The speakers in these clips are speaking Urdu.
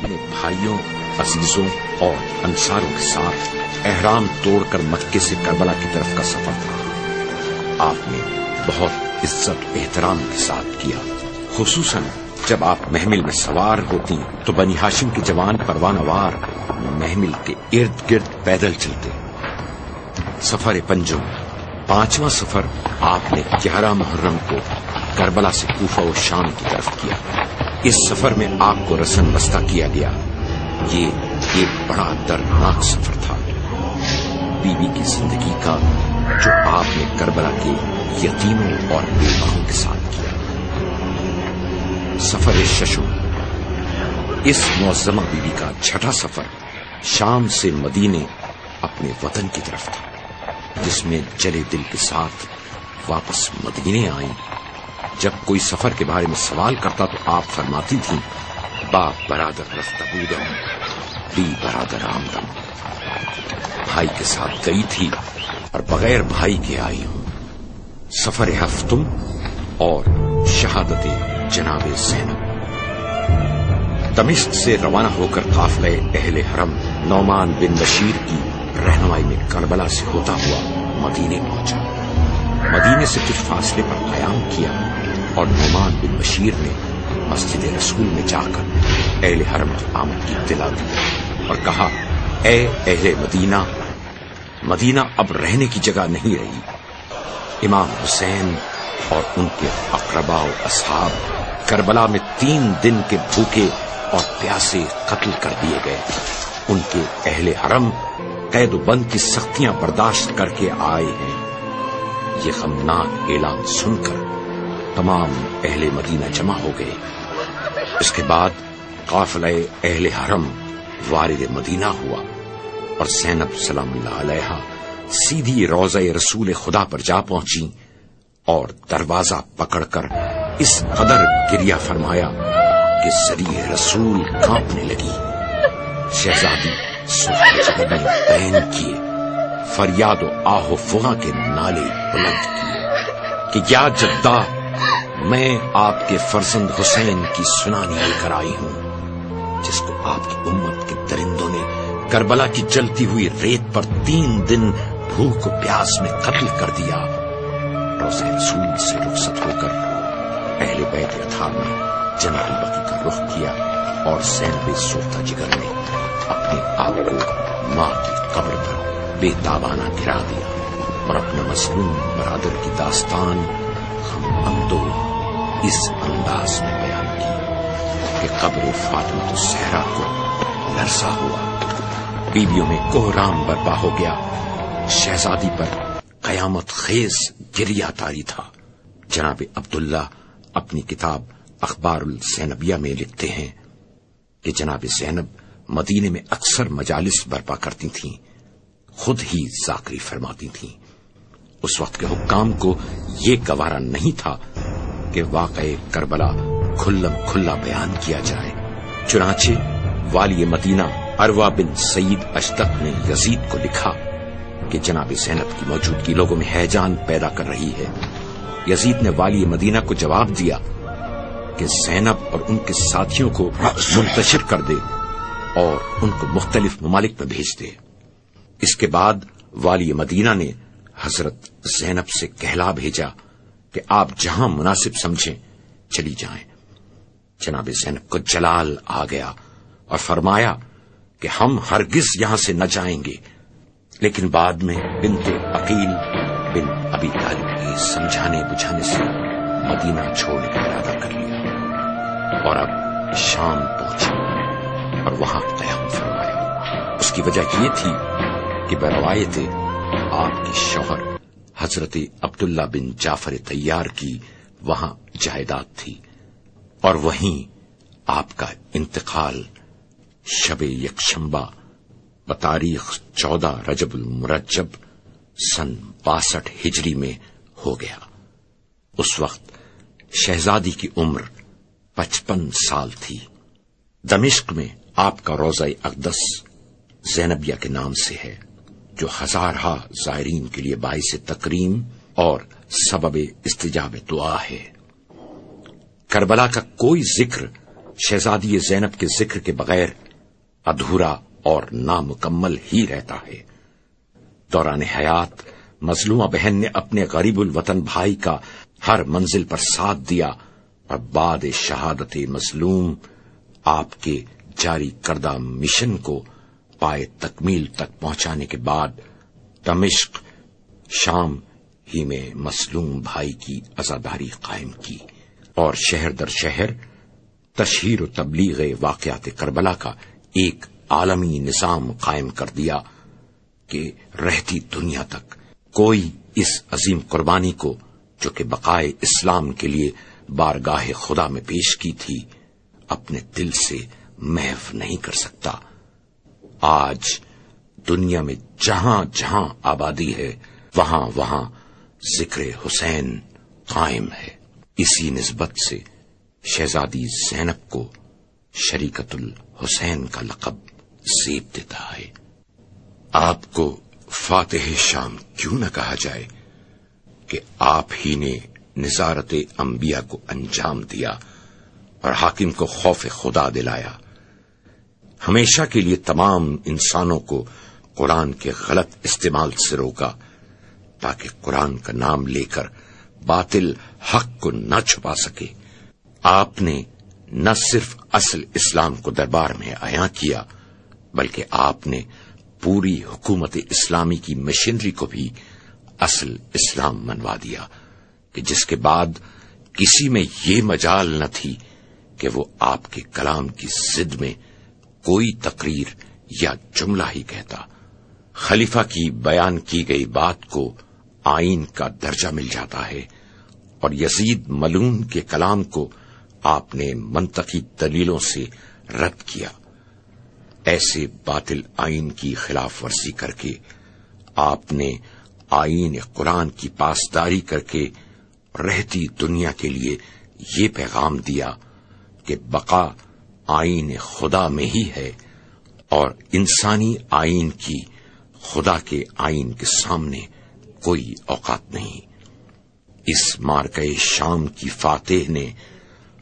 اپنے بھائیوں، عزیزوں اور انصاروں کے ساتھ احرام توڑ کر مکے سے کربلا کی طرف کا سفر تھا۔ آپ نے بہت عزت احترام کے ساتھ کیا، خصوصاً جب آپ محمل میں سوار ہوتی تو بنی ہاشم کے جوان پروانہ وار محمل کے ارد گرد پیدل چلتے۔ سفر پنجم، 5واں سفر آپ نے 11 محرم کو کربلا سے کوفہ و شام کی طرف کیا۔ اس سفر میں آپ کو رسن بستہ کیا گیا۔ یہ ایک بڑا دردناک سفر تھا، بی بی کی زندگی کا، جو آپ نے کربلا کے یتیموں اور بیواؤں کے ساتھ کیا۔ سفر ششم، اس معظمہ بی بی کا چھٹا سفر شام سے مدینے اپنے وطن کی طرف تھا، جس میں جلے دل کے ساتھ واپس مدینے آئیں۔ جب کوئی سفر کے بارے میں سوال کرتا تو آپ فرماتی تھیں، باپ برادر رفتہ بودم، بی برادر آمدم۔ بھائی کے ساتھ گئی تھی اور بغیر بھائی کے آئی ہوں۔ سفر ہفتم اور شہادت جناب زینب۔ دمشق سے روانہ ہو کر قافلہ اہل حرم نعمان بن بشیر کی رہنمائی میں کربلا سے ہوتا ہوا مدینے پہنچا۔ مدینے سے کچھ فاصلے پر قیام کیا اور نعمان بن بشیر نے مسجد رسول میں جا کر اہل حرم کی آمد کی اطلاع دی اور کہا، اے اہل مدینہ، مدینہ اب رہنے کی جگہ نہیں رہی۔ امام حسین اور ان کے اقرباء و اصحاب کربلا میں 3 دن کے بھوکے اور پیاسے قتل کر دیے گئے۔ ان کے اہل حرم قید و بند کی سختیاں برداشت کر کے آئے ہیں۔ یہ غمناک اعلان سن کر تمام اہل مدینہ جمع ہو گئے۔ اس کے بعد قافلہ اہل حرم وارد مدینہ ہوا اور زینب سلام اللہ علیہا سیدھی روضہ رسول خدا پر جا پہنچی اور دروازہ پکڑ کر اس قدر گریہ فرمایا کہ ذریعہ رسول کانپنے لگی۔ شہزادی سرخ میں بین کیے، فریاد و آہ و فغاں کے نالے بلند کیے کہ یا جدہ، میں آپ کے فرزند حسین کی سنانی لے کر آئی ہوں، جس کو آپ کی امت کے درندوں نے کربلا کی جلتی ہوئی ریت پر 3 دن بھوک و پیاس میں قتل کر دیا۔ روضہ رسول سے رخصت ہو کر اہل بیت اطہار نے جنت البقیع کا رخ کیا اور زینب سوختہ جگر نے اپنے آپ کو ماں کی قبر پر بے تابانہ گرا دیا اور اپنے مظلوم برادر کی داستان ہم اندو اس انداز میں بیان کی کہ قبر فاطمہ الزہرا کو لرزا ہوا، بیویوں میں کوہرام برپا ہو گیا، شہزادی پر قیامت خیز گریہ طاری تھا۔ جناب عبداللہ اپنی کتاب اخبار الزینبیہ میں لکھتے ہیں کہ جناب زینب مدینے میں اکثر مجالس برپا کرتی تھیں، خود ہی ذاکری فرماتی تھیں۔ اس وقت کے حکام کو یہ گوارا نہیں تھا کہ واقعہ کربلا کھلم کھلا بیان کیا جائے، چنانچہ والی مدینہ عروہ بن سعید اشتق نے یزید کو لکھا کہ جناب زینب کی موجودگی لوگوں میں ہیجان پیدا کر رہی ہے۔ یزید نے والی مدینہ کو جواب دیا کہ زینب اور ان کے ساتھیوں کو منتشر کر دے اور ان کو مختلف ممالک میں بھیج دے۔ اس کے بعد والی مدینہ نے حضرت زینب سے کہلا بھیجا کہ آپ جہاں مناسب سمجھیں چلی جائیں۔ جناب زینب کو جلال آ گیا اور فرمایا کہ ہم ہرگز یہاں سے نہ جائیں گے، لیکن بعد میں بنت عقیل بن ابی طالب کے سمجھانے بجھانے سے مدینہ چھوڑنے کا ارادہ کر لیا اور اب شام پہنچی اور وہاں قیام فرمایا۔ اس کی وجہ یہ تھی کہ بروایت آپ کے شوہر حضرت عبداللہ بن جعفر طیار کی وہاں جائیداد تھی اور وہیں آپ کا انتقال شب یکشنبہ بتاریخ 14 رجب المرجب سن 62 ہجری میں ہو گیا۔ اس وقت شہزادی کی عمر 55 سال تھی۔ دمشق میں آپ کا روضہ اقدس زینبیہ کے نام سے ہے، جو ہزارہا زائرین کے لیے باعث تکریم اور سبب استجاب دعا ہے۔ کربلا کا کوئی ذکر شہزادی زینب کے ذکر کے بغیر ادھورا اور نامکمل ہی رہتا ہے۔ دوران حیات مظلومہ بہن نے اپنے غریب الوطن بھائی کا ہر منزل پر ساتھ دیا، اور بعد شہادت مظلوم آپ کے جاری کردہ مشن کو پائے تکمیل تک پہنچانے کے بعد دمشق، شام ہی میں مظلوم بھائی کی عزاداری قائم کی، اور شہر در شہر تشہیر و تبلیغ واقعات کربلا کا ایک عالمی نظام قائم کر دیا کہ رہتی دنیا تک کوئی اس عظیم قربانی کو جو کہ بقائے اسلام کے لیے بارگاہ خدا میں پیش کی تھی اپنے دل سے محو نہیں کر سکتا۔ آج دنیا میں جہاں جہاں آبادی ہے وہاں وہاں ذکر حسین قائم ہے۔ اسی نسبت سے شہزادی زینب کو شریکت الحسین کا لقب زیب دیتا ہے۔ آپ کو فاتح شام کیوں نہ کہا جائے کہ آپ ہی نے نظارت انبیاء کو انجام دیا اور حاکم کو خوف خدا دلایا، ہمیشہ کے لیے تمام انسانوں کو قرآن کے غلط استعمال سے روکا تاکہ قرآن کا نام لے کر باطل حق کو نہ چھپا سکے۔ آپ نے نہ صرف اصل اسلام کو دربار میں عیاں کیا بلکہ آپ نے پوری حکومت اسلامی کی مشینری کو بھی اصل اسلام منوا دیا کہ جس کے بعد کسی میں یہ مجال نہ تھی کہ وہ آپ کے کلام کی ضد میں کوئی تقریر یا جملہ ہی کہتا۔ خلیفہ کی بیان کی گئی بات کو آئین کا درجہ مل جاتا ہے، اور یزید ملعون کے کلام کو آپ نے منطقی دلیلوں سے رد کیا۔ ایسے باطل آئین کی خلاف ورزی کر کے آپ نے آئین قرآن کی پاسداری کر کے رہتی دنیا کے لیے یہ پیغام دیا کہ بقا آئین خدا میں ہی ہے، اور انسانی آئین کی خدا کے آئین کے سامنے کوئی اوقات نہیں۔ اس معرکہ شام کی فاتح نے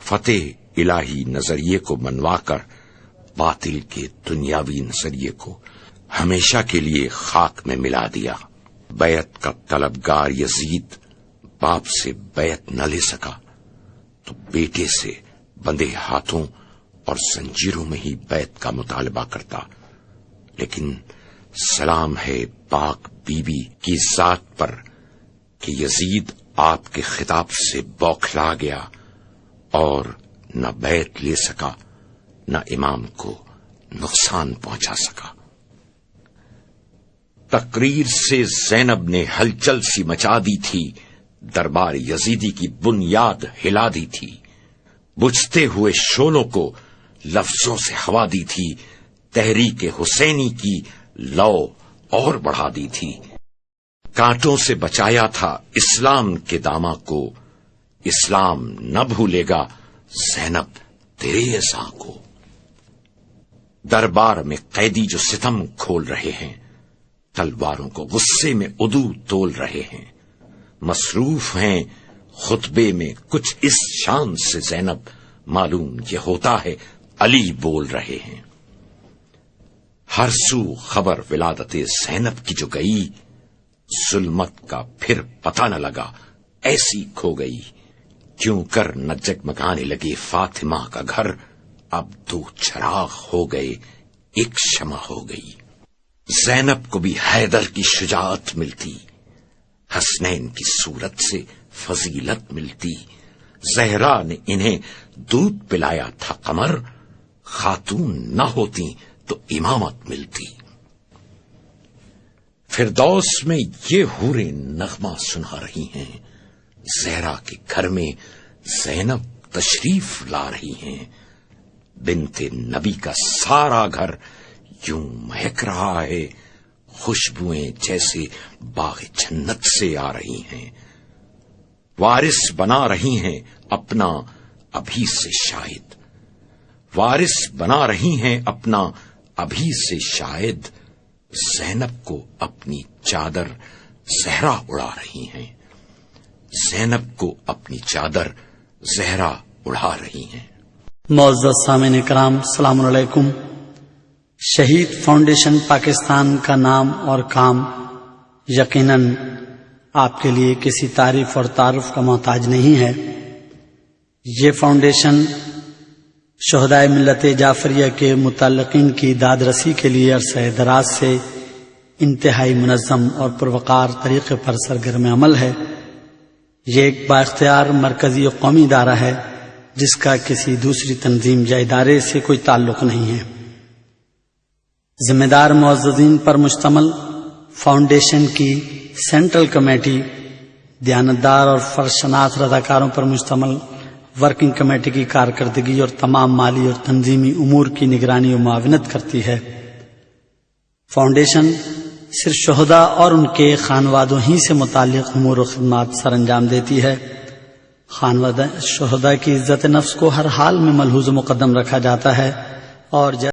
فتح الہی نظریے کو منوا کر باطل کے دنیاوی نظریے کو ہمیشہ کے لیے خاک میں ملا دیا۔ بیعت کا طلبگار یزید باپ سے بیعت نہ لے سکا تو بیٹے سے بندے ہاتھوں اور زنجیروں میں ہی بیعت کا مطالبہ کرتا، لیکن سلام ہے پاک بی بی کی ذات پر کہ یزید آپ کے خطاب سے بوکھلا گیا اور نہ بیعت لے سکا نہ امام کو نقصان پہنچا سکا۔ تقریر سے زینب نے ہلچل سی مچا دی تھی، دربار یزیدی کی بنیاد ہلا دی تھی، بجھتے ہوئے شعلوں کو لفظوں سے ہوا دی تھی، تحریک حسینی کی لو اور بڑھا دی تھی۔ کانٹوں سے بچایا تھا اسلام کے داماں کو، اسلام نہ بھولے گا زینب تیرے اذاں کو۔ دربار میں قیدی جو ستم کھول رہے ہیں، تلواروں کو غصے میں عدو تول رہے ہیں، مصروف ہیں خطبے میں کچھ اس شان سے زینب، معلوم یہ ہوتا ہے علی بول رہے ہیں۔ ہر سو خبر ولادت زینب کی جو گئی، ظلمت کا پھر پتہ نہ لگا ایسی کھو گئی، کیوں کر نہ جگمگانے لگے فاطمہ کا گھر، اب دو چراغ ہو گئے ایک شمع ہو گئی۔ زینب کو بھی حیدر کی شجاعت ملتی، حسنین کی صورت سے فضیلت ملتی، زہرا نے انہیں دودھ پلایا تھا قمر، خاتون نہ ہوتی تو امامت ملتی۔ فردوس میں یہ حوریں نغمہ سنا رہی ہیں، زہرا کے گھر میں زینب تشریف لا رہی ہیں، بنت نبی کا سارا گھر یوں مہک رہا ہے، خوشبوئیں جیسے باغ جنت سے آ رہی ہیں، وارث بنا رہی ہیں اپنا ابھی سے شاید، وارث بنا رہی ہیں اپنا ابھی سے شاید، زینب کو اپنی چادر زہرا اڑا رہی ہیں، زینب کو اپنی چادر زہرا اڑا رہی ہیں۔ معزز سامعین کرام، السلام علیکم۔ شہید فاؤنڈیشن پاکستان کا نام اور کام یقیناً آپ کے لیے کسی تعریف اور تعارف کا محتاج نہیں ہے۔ یہ فاؤنڈیشن شہدائے ملت جعفریہ کے متعلقین کی داد رسی کے لیے عرصہ دراز سے انتہائی منظم اور پروقار طریقے پر سرگرم عمل ہے۔ یہ ایک بااختیار مرکزی و قومی ادارہ ہے جس کا کسی دوسری تنظیم یا ادارے سے کوئی تعلق نہیں ہے۔ ذمہ دار معززین پر مشتمل فاؤنڈیشن کی سینٹرل کمیٹی، دیانتدار اور فرشناس رضاکاروں پر مشتمل ورکنگ کمیٹی کی کارکردگی اور تمام مالی اور تنظیمی امور کی نگرانی و معاونت کرتی ہے۔ فاؤنڈیشن صرف شہداء اور ان کے خانوادوں ہی سے متعلق امور و خدمات سر انجام دیتی ہے۔ خانوادہ شہداء کی عزت نفس کو ہر حال میں ملحوظ و مقدم رکھا جاتا ہے اور